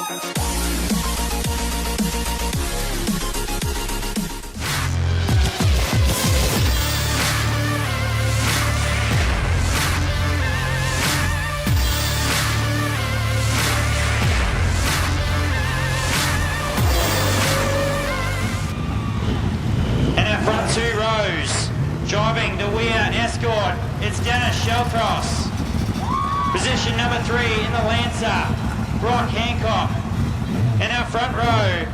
Driving the Weir Escort, it's Dennis Shellcross. Position number 3 in the Lancer, Brock Hancock. In our front row,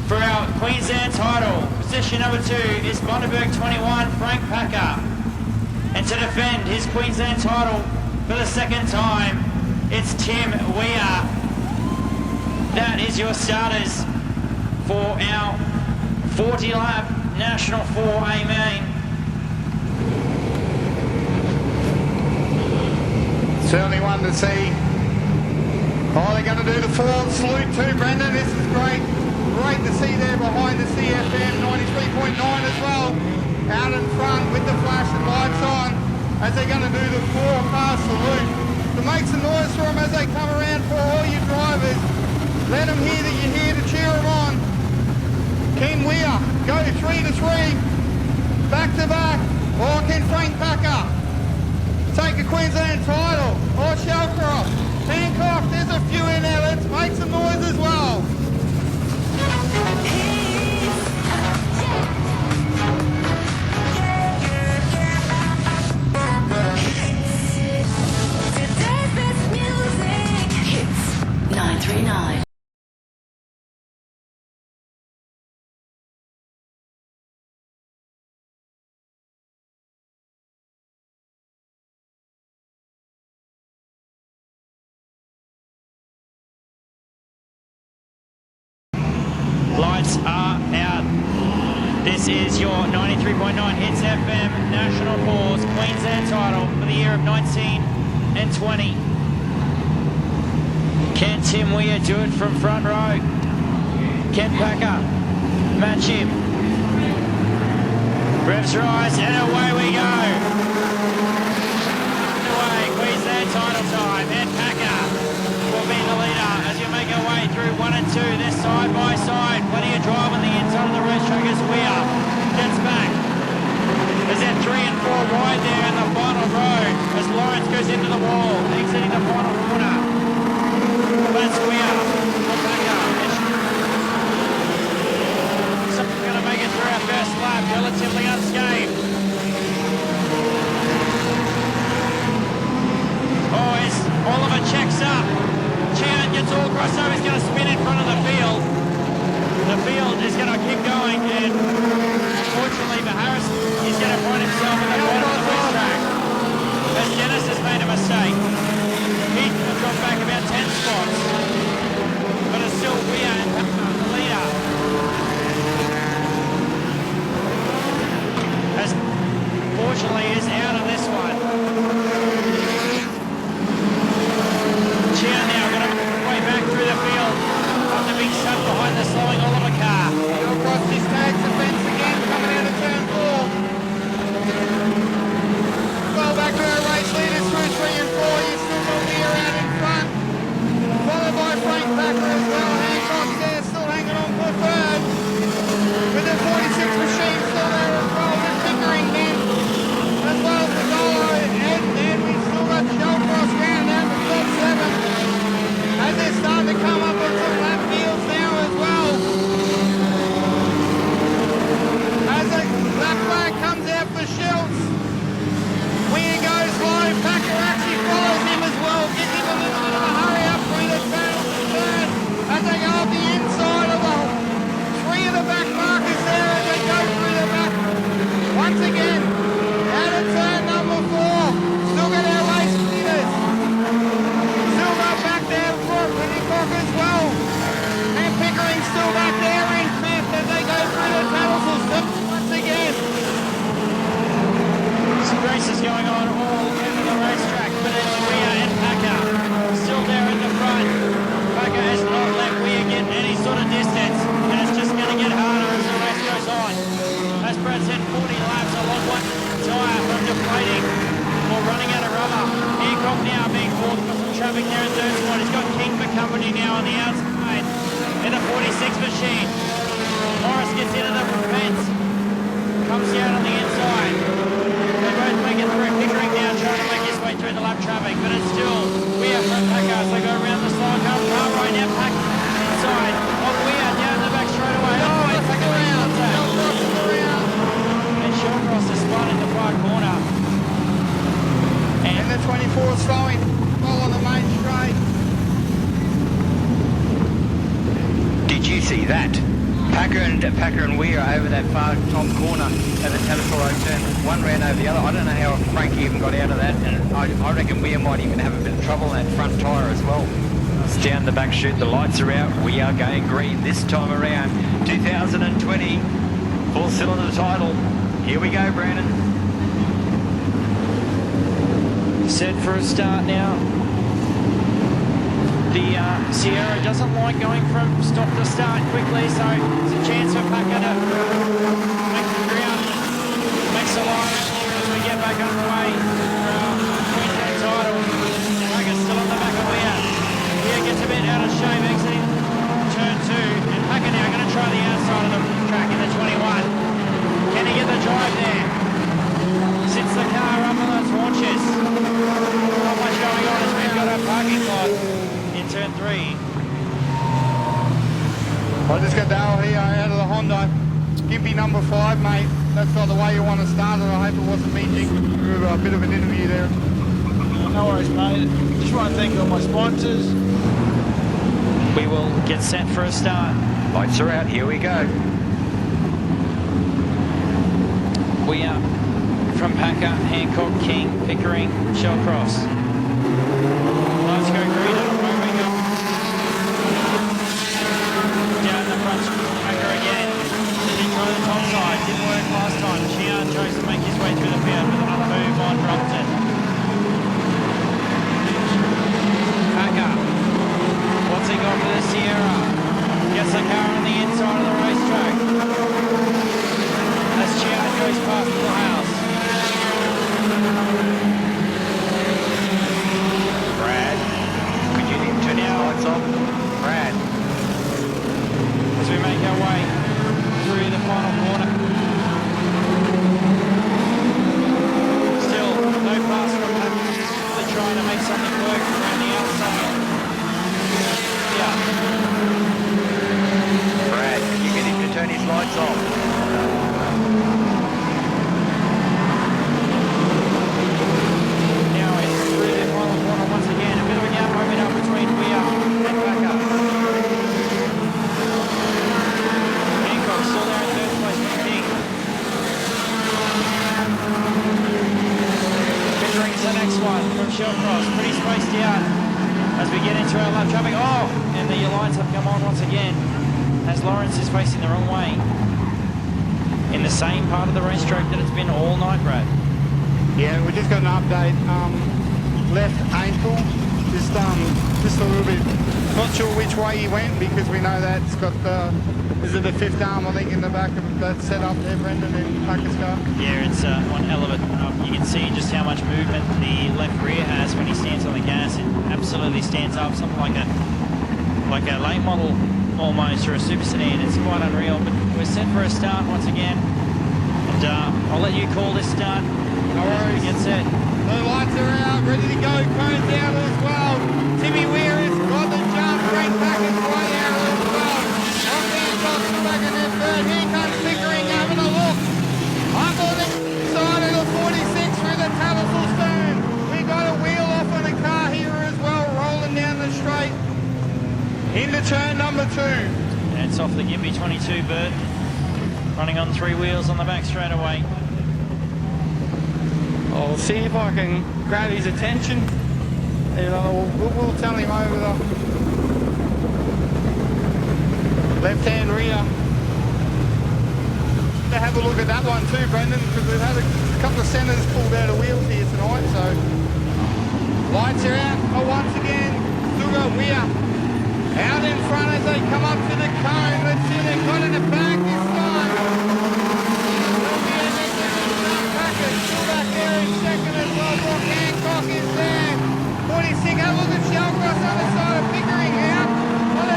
for our Queensland title, position number 2 is Bundaberg 21, Frank Packer. And to defend his Queensland title for the second time, it's Tim Weir. That is your starters for our 40-lap National 4A main. Certainly one to see. Oh, they're going to do the 4's salute too, Brendan. This is great. Great to see there behind the CFM 93.9 as well. Out in front with the flashing lights on as they're going to do the 4-car salute. To make some noise for them as they come around for all you drivers. Let them hear that you're here to cheer them on. Can Weir go 3 to 3, back to back, or can Frank Packer take a Queensland title, or Shellcross? Hancock, there's a few in there, let's make some noise as well. Today's best music hits 939. Lights are out. This is your 93.9 Hits FM National 4's Queensland title for the year of 19 and 20. Can Tim Weir do it from front row? Ken Packer match him. Revs rise and away we go. Away, Queensland title time, and Packer will be the leader as you make our way through 1 and 2. They're side by side. Plenty of drive on the inside of the racetrack as Weir gets back. There's that 3 and 4 wide there in the final row as Lawrence goes into the wall, exiting the final corner. But it's Weir for Packer. Someone's going to make it through our first lap relatively unscathed. Oh, as Oliver checks up. Chan gets all crossed over, he's going to spin in front of the field. The field is going to keep going, and unfortunately for Harris, he's going to find himself at the bottom of the racetrack. As Dennis has made a mistake. He dropped back about 10 spots. But it's still Weir and Packer, the leader. As fortunately is out of this one. Chan now going to make his way back through the field after being stuck behind the slowing Oliver car. Go across this tags the fence again, coming out of turn 4. the outside in the 46 machine. Morris gets into the fence, comes down on the inside. They both make it through. Pickering now trying to make his way through the lap traffic, but it's still Weir from Packer. So go around the side, car right now, Pack inside of Weir down the back straight away. Oh, it's a round. And Shawcross is spun in the far corner. And the 24 slowing well on the main straight. Did you see that? Packer and Weir over that far top corner at the Talasoro turn. One ran over the other. I don't know how Frank even got out of that, and I reckon Weir might even have a bit of trouble in that front tyre as well. It's down the back chute. The lights are out. We are going green this time around. 2020 full cylinder title. Here we go, Brandon. Set for a start now. The Sierra doesn't like going from stop to start quickly, so it's a chance for Packer to make the ground, makes a line as we get back underway for our Queensland title. Packer's still on the back of Weir. Weir gets a bit out of shape, exiting turn 2, and Packer now going to try the outside of the track in the 21. Can he get the drive there? Sits the car up on those haunches. Not much going on as we've got our parking lot in turn 3. I just got Darryl here out of the Honda. Gimpy number 5, mate. That's not the way you want to start it. I hope it wasn't me jigging a bit of an interview there. No worries, mate. Just want to thank all my sponsors. We will get set for a start. Lights are out. Here we go. We are from Packer, Hancock, King, Pickering, Shellcross. Lights go green. Away we go. Down the front, Packer again. He tried the top side. Didn't work last time. Chian tries to make his way through the field with another move on Brompton. Packer. What's he got for the Sierra? Gets the car on the inside of the racetrack. As Chian goes past the house. Brad, could you turn your lights off? Brad. As we make our way through the final corner. Still, no pass from him. They're trying to make something work around the outside. Yeah. Brad, can you get him to turn his lights off? Now it's through the final corner once again. A bit of a gap opening up between Weir and Packer. Hancock still there in third place with King. Pickering's the next one from Shellcross. Pretty spaced out as we get into our lap traffic. Oh, and the lights have come on once again as Lawrence is facing the wrong way. In the same part of the racetrack that it's been all night, Brad. Yeah, we just got an update. Left ankle, just a little bit. Not sure which way he went because we know that's got the. Is it the 5th arm? I think in the back of that setup there, Brendan, in Packer's car. Yeah, it's one hell of it. You can see just how much movement the left rear has when he stands on the gas. It absolutely stands up, something like a late model almost, or a super sedan. It's quite unreal. But we're set for a start once again, and I'll let you call this start. No worries. Get set. The lights are out, ready to go. Cone's out as well. Timmy Weir has got the jump. Frank Packer's way out as well. Off Hancock's back in their third. Here comes Pickering having a look. Up on the side of the 46 through the Talasal stone. We got a wheel off on the car here as well, rolling down the straight. Into turn number 2. And it's off the Gimpy 22 Bert. Running on 3 wheels on the back straight away. I'll see if I can grab his attention. You know, we'll tell him over the left-hand rear. To have a look at that one too, Brendan, because we've had a couple of centres pulled out of wheels here tonight. So lights are out. Oh, once again, Sugar Weir out in front as they come up to the cone. Let's see, they've got in the back this time. Still back there in second as well. Brock Hancock is there. 46. Have a look at Shellcross on the side of Pickering out. On the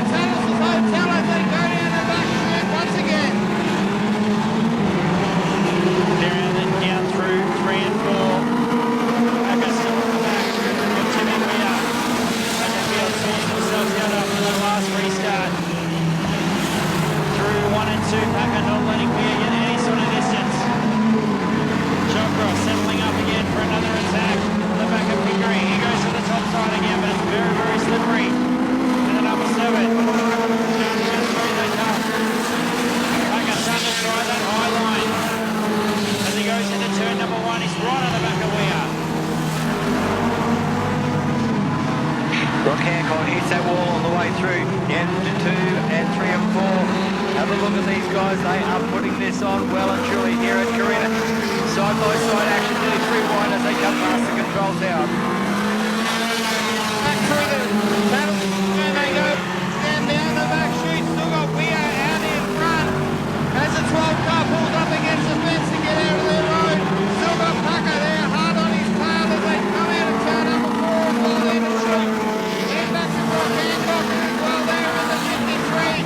Again, 2 and 3 and 4. Have a look at these guys. They are putting this on well and truly here at Carina. Side by side action, nearly 3 wide as they come past the control tower. Back through the channel, and they go down the back chute. Still got Weir out in front. As the 12 car pulls up against the fence to get out of their road. Still got Packer there, hard on his tail as they come out of turn number 4 as well there to shoot. And back to Brock Hancock as well there in the 53.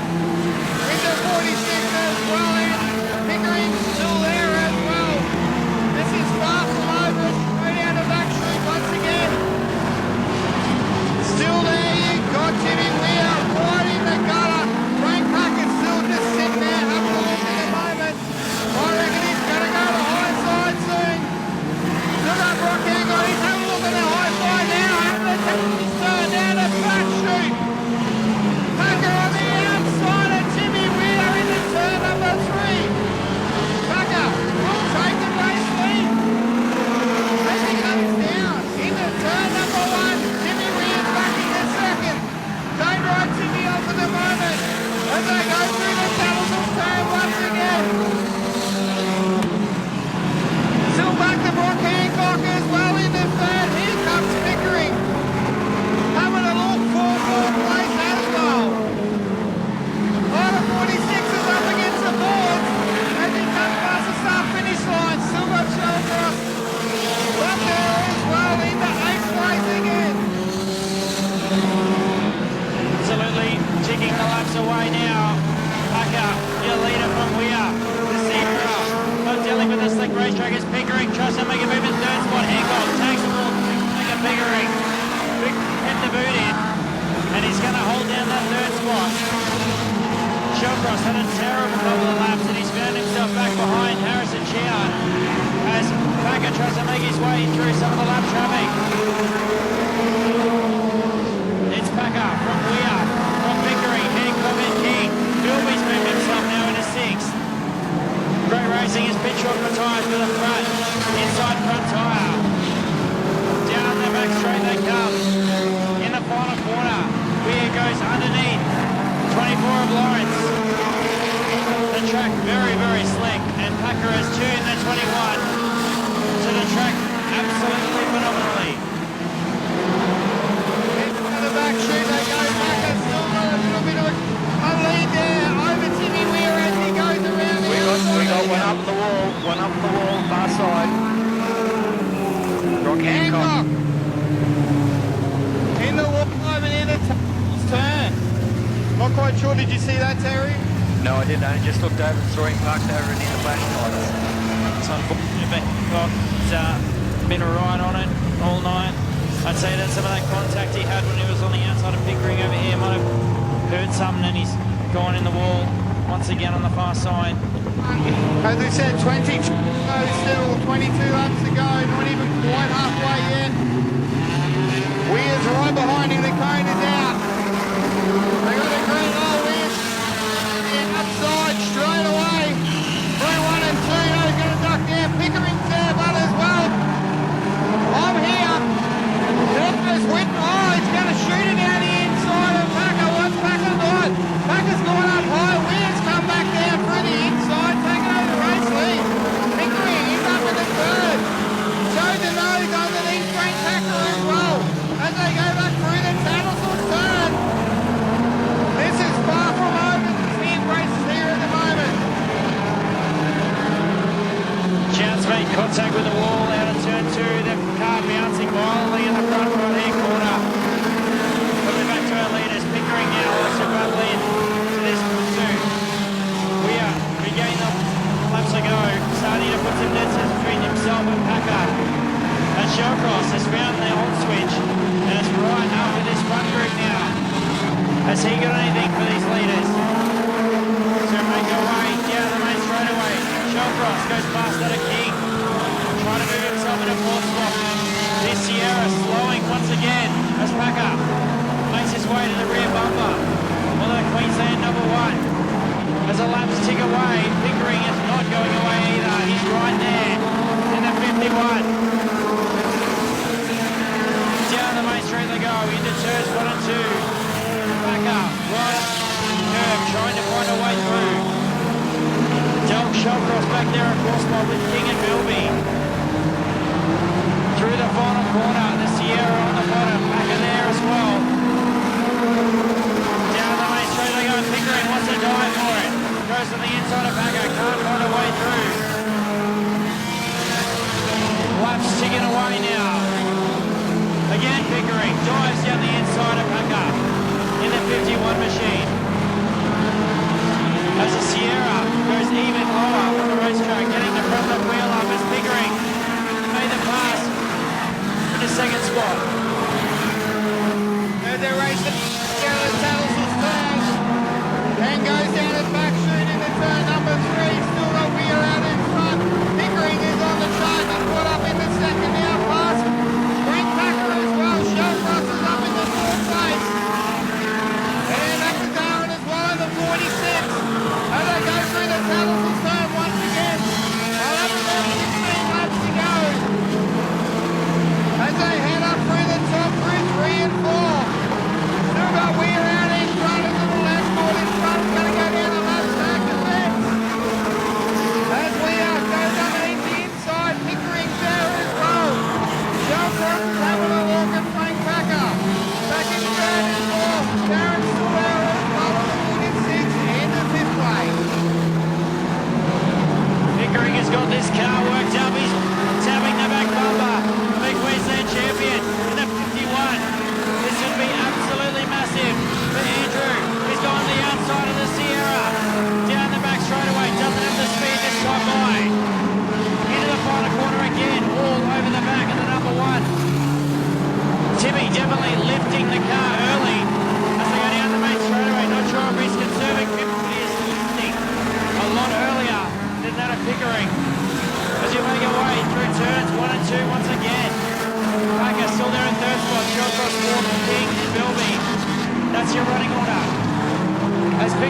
Into 46 as well, and Pickering still there as well. This is far from over. Go down the back chute once again. Still there, you got Jimmy Weir right in the gutter. Frank Packer's still just sitting there having a look at the moment. I reckon he's going to go to high side soon. Still got Brock Hancock, he's having a look at the high side now. And the he's turned down the back chute. Packer on the outside and Jimmy Weir into turn number 3. Packer will take the race lead. As he comes down into turn number 1. Jimmy Weir's back in the second. Don't ride Jimmy off at the moment as they go through the tunnels of turn once again. Still back to Brock Hancock as well in the third. Here comes Pickering. Having a look for fourth place as well. Order 46 is up against the boards as he comes past the start-finish line. Still got Shellcross up there as well into 8th place again. Absolutely ticking the laps away now. Packer, your leader from Weir. The Zebra. Not dealing with the slick racetrack is Pickering. Tries to make a move in third spot. Hancock takes the ball. Make a Pickering. Hit the boot in. And he's going to hold down that third spot. Shellcross had a terrible couple of laps and he's found himself back behind Harrison Sheard as Packer tries to make his way through some of the lap traffic. It's Packer from Weir, from Pickering, Hancock and King. Bilby's moved himself now into 6th. Great racing is Pitchfork for tyres for the front, inside front tyre. Down the back straight they come. In the final corner, Weir goes underneath 24 of Lawrence. The track very, very slick, and Packer has tuned the 21 to the track absolutely phenomenally. Into the back chute they go. Packer still got a little bit of a lead there over Timmy Weir as he goes around the We got one up the wall, far side. Brock Hancock. In the wall over near the turn. Not quite sure, did you see that, Terry? No, I didn't. I just looked over and saw him parked over near the flash lights. It's unfortunate, but Hancock's been right on it all night. I'd say that some of that contact he had when he was on the outside of Pickering over here might have heard something and he's gone in the wall once again on the far side. As we said, 20 still, 22 laps to go, not even quite halfway yet. Weir's right behind him, the cone is out. They got a green light, Weir's upside straight away. 3, 1 and 2, he's going to duck there. Pickering's there, but as well. I'm here. There's Whitten. Oh, he's going to shoot it out the inside of Packer. What's Packer got? Packer's gone up high. Weir's come back down through the inside, taking over the race lead. Pickering is up in the third. Shows the nose underneath Frank Packer as well. As they go back through the Tattlesall turn. This is far from over. The speed races here at the moment. Chance made contact with the wall out of turn 2. The car bouncing violently in the front right-hand corner. Coming back to our leaders. Pickering now also battling to this pursuit. We are regaining the laps ago, starting to put some distance between himself and Packer. And Shellcross has found the hold switch and it's right up with this front group now. Has he got anything for these leaders? So make their way down the main straightaway. Shellcross goes past that of King. Trying to move himself into 4th spot. This Sierra slowing once again as Packer makes his way to the rear bumper. Although Queensland number 1. As the laps tick away, Pickering is not going away either. He's right there in the 51. Down the main straight they go into turns 1 and 2. Packer right up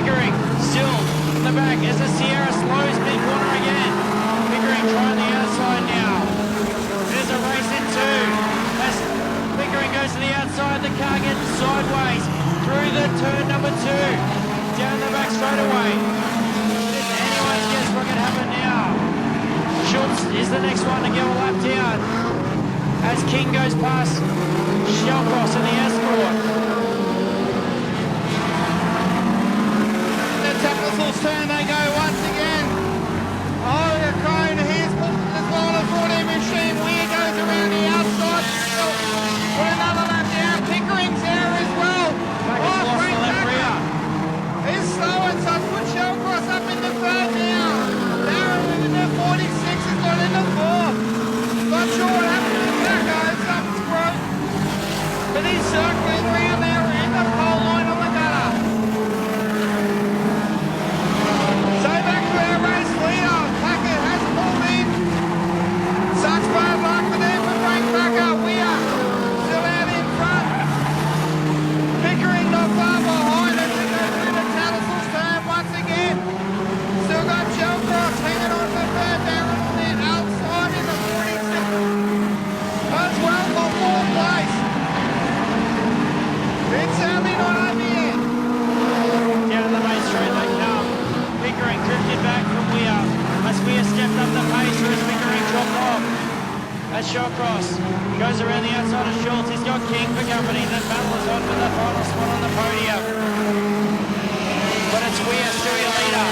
Pickering still in the back as the Sierra slows mid-corner again. Pickering trying the outside now. There's a race in two. As Pickering goes to the outside, the car gets sideways through the turn number two. Down the back straight away. If anyone's guess what can happen now. Schultz is the next one to go a lap down. As King goes past Shellcross in the Escort. The Tapasals turn, they go once again. Oh, the Carina here's as well as 14 machine. Weir goes around the outside. Put another lap down. Pickering's there as well. Lost Frank the left rear. He's slowing, so it's put Shellcross up in the third now. Darren in the 46 has got in the fourth. Not sure what happened to the back, something's broke. But he's circling around there in the pole line on the gutter. So back to our race leader. Packer has pulled in. Such bad luck for them for Frank Packer. We are still out in front. Pickering not far behind as they go through the Tattlesall's turn once again. Still got Shellcross hanging on the third Darren on the outside in the 46. As well for fourth place. It's certainly not over yet. Down the main straight they come. Pickering drifted back from Weir. As Weir stepped up the pace as Pickering dropped off. As Shawcross goes around the outside of Schultz. He's got King for company. That battle is on for the final spot on the podium. But it's Weir still your leader.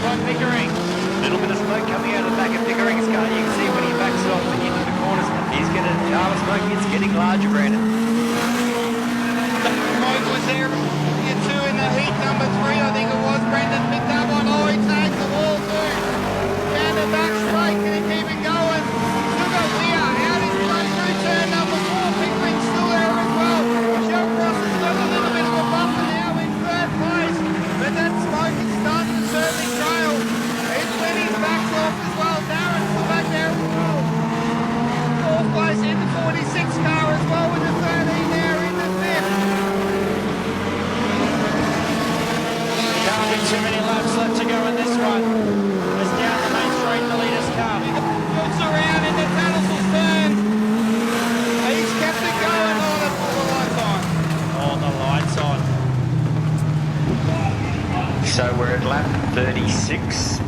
By Pickering. Little bit of smoke coming out of the back of Pickering's car. You can see when he backs off into the corners. He's getting smoke. It's getting larger, Brandon. Mike was there, you two in the heat number 3, I think it was. Brendan picked up on, oh, he tags the wall too. Down the back straight, can he keep it going? Still got Weir out in front through turn number 4. Pickering's still there as well. Shellcross has got a little bit of a bumper now in third place, but that smoke is starting to serve his trail. It's when his back's off as well. Darren's still back there as well. Fourth place in the 46 car as well with the 13 there in the fifth. Can't be too many laps left to go in this one. As down the main straight the leaders come. Looks around in the Tattlesall's turn. He's kept it going on it all the lights on. All the lights on. So we're at lap 36.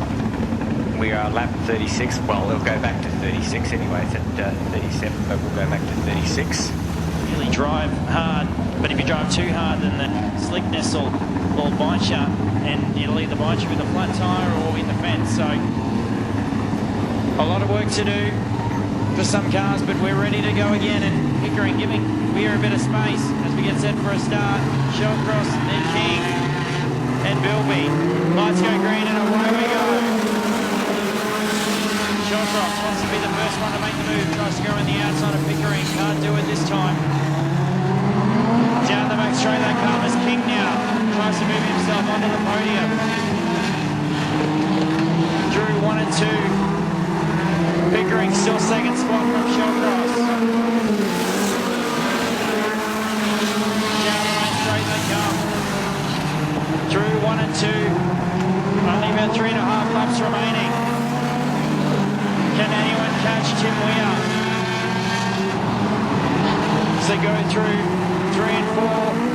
We are at lap 36. Well, they'll go back to 36 anyway. It's at 37, but we'll go back to 36. Really drive hard, but if you drive too hard, then the slickness will bite you, and it'll either bite you with a flat tyre or in the fence. So a lot of work to do for some cars, but we're ready to go again. And Pickering giving Weir a bit of space as we get set for a start. Shellcross, then King, and Bilby. Lights go green and away we go. Shellcross wants to be the first one to make the move. Tries to go around the outside of Pickering. Can't do it this time. Down the back straight they come as King now tries to move himself onto the podium. Drew 1 and 2. Pickering still second spot from Shellcross. Down the main straight they come. Drew 1 and 2. Only about 3.5 laps remaining. Can anyone catch Tim Weir? As they go through 3 and 4.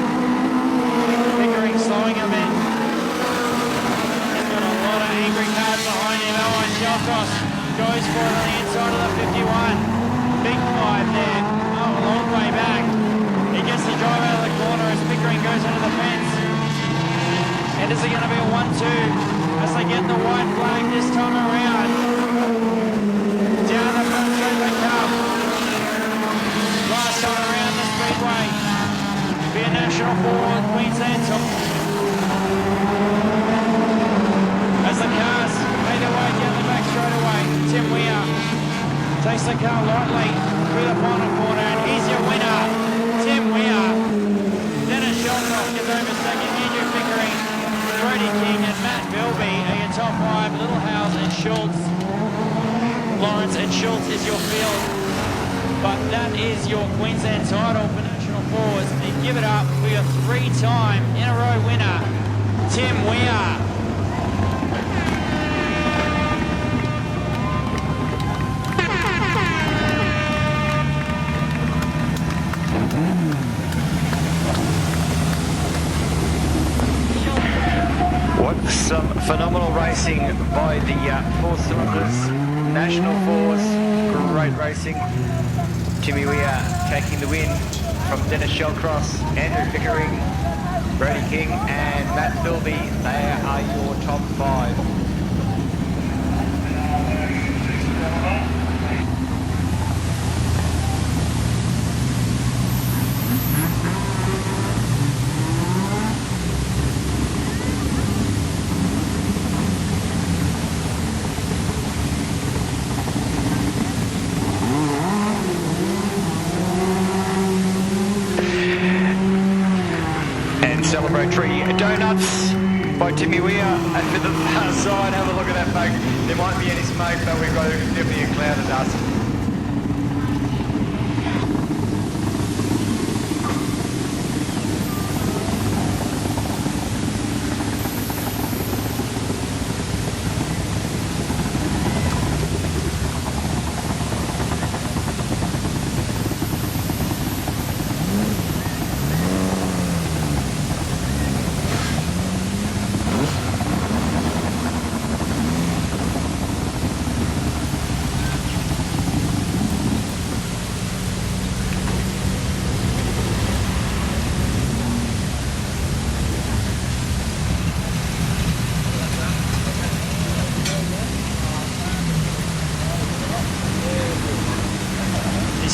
Pickering slowing a bit. He's got a lot of angry cars behind him. Owen Shellcross goes for it on the inside of the 51. Big 5 there. Oh, a long way back. He gets the drive out of the corner as Pickering goes into the fence. And is it going to be a 1-2 as they get the white flag this time around? Down the front straight they come. Last time around the Speedway. Be a national for Queensland. As the cars make their way down the back straight away. Tim Weir takes the car lightly through the final corner, and he's your winner. Tim Weir. Dennis Shellcross gets over second. Andrew Pickering, Brody King, and Matt Bilby are your top 5. Little Howes and Schultz. Lawrence and Schultz is your field, but that is your Queensland title for National 4's. And give it up for your 3-time in a row winner, Some phenomenal racing by the 4 cylinders, National 4's, great racing. Timmy Weir taking the win from Dennis Shellcross, Andrew Pickering, Brody King and Matt Philby. They are your top 5. Celebratory donuts by Timmy Weir, and for the far side, have a look at that, folks. There might be any smoke, but we've got definitely a cloud of dust.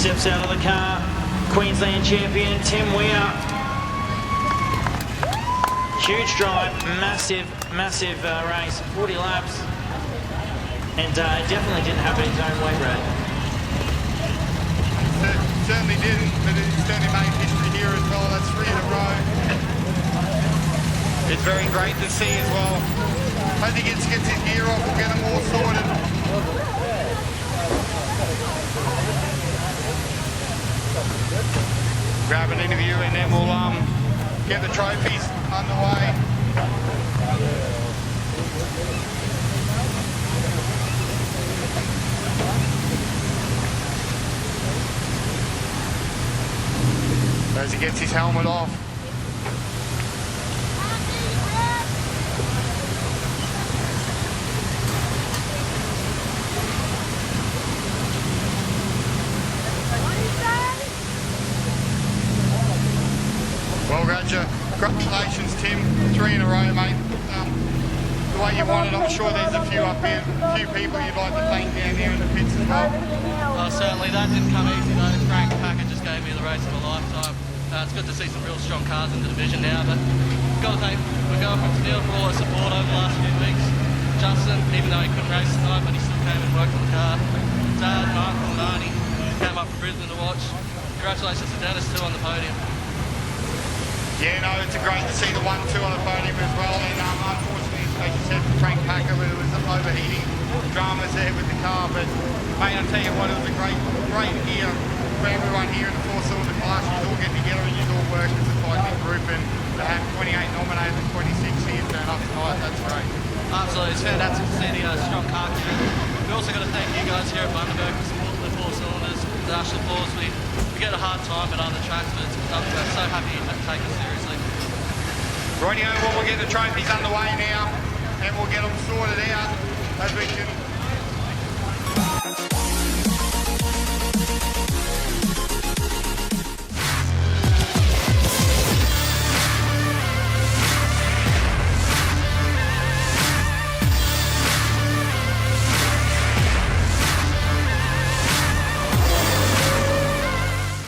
Steps out of the car, Queensland champion Tim Weir. Huge drive, massive race, 40 laps, and definitely didn't happen his own way, Brad. Certainly didn't, but it certainly made history here as well. That's 3 in a row. It's very great to see as well. Hope he gets his gear off, we'll get him all sorted. Grab an interview and then we'll get the trophies underway. As he gets his helmet off. Well, congratulations, Tim. 3 in a row, mate. The way you wanted, I'm sure there's a few up here, a few people you'd like to thank down here in the pits as well. Certainly, that didn't come easy though. Frank Packer just gave me the race of a lifetime. It's good to see some real strong cars in the division now, but got to thank my girlfriend Steele for all her support over the last few weeks. Justin, even though he couldn't race tonight, but he still came and worked on the car. Dad, Mark and Marnie came up from Brisbane to watch. Congratulations to Dennis too on the podium. Yeah, no, it's great to see the 1-2 on the podium as well, and unfortunately, as you said, for Frank Packer, there was some overheating dramas there with the car, but mate, I'll tell you what, it was a great year for everyone here in the 4-cylinder class. You all get together and you all work as a tight-knit group, and to have 28 nominated and 26 here turn up tonight, that's great. Absolutely, it's fantastic to see the strong car crew. We also got to thank you guys here at Bundaberg for supporting the 4 cylinders, the National 4's. We get a hard time at other tracks, but we're so happy you take us seriously. Rightio, well, we'll get the trophies underway now, and we'll get them sorted out as we can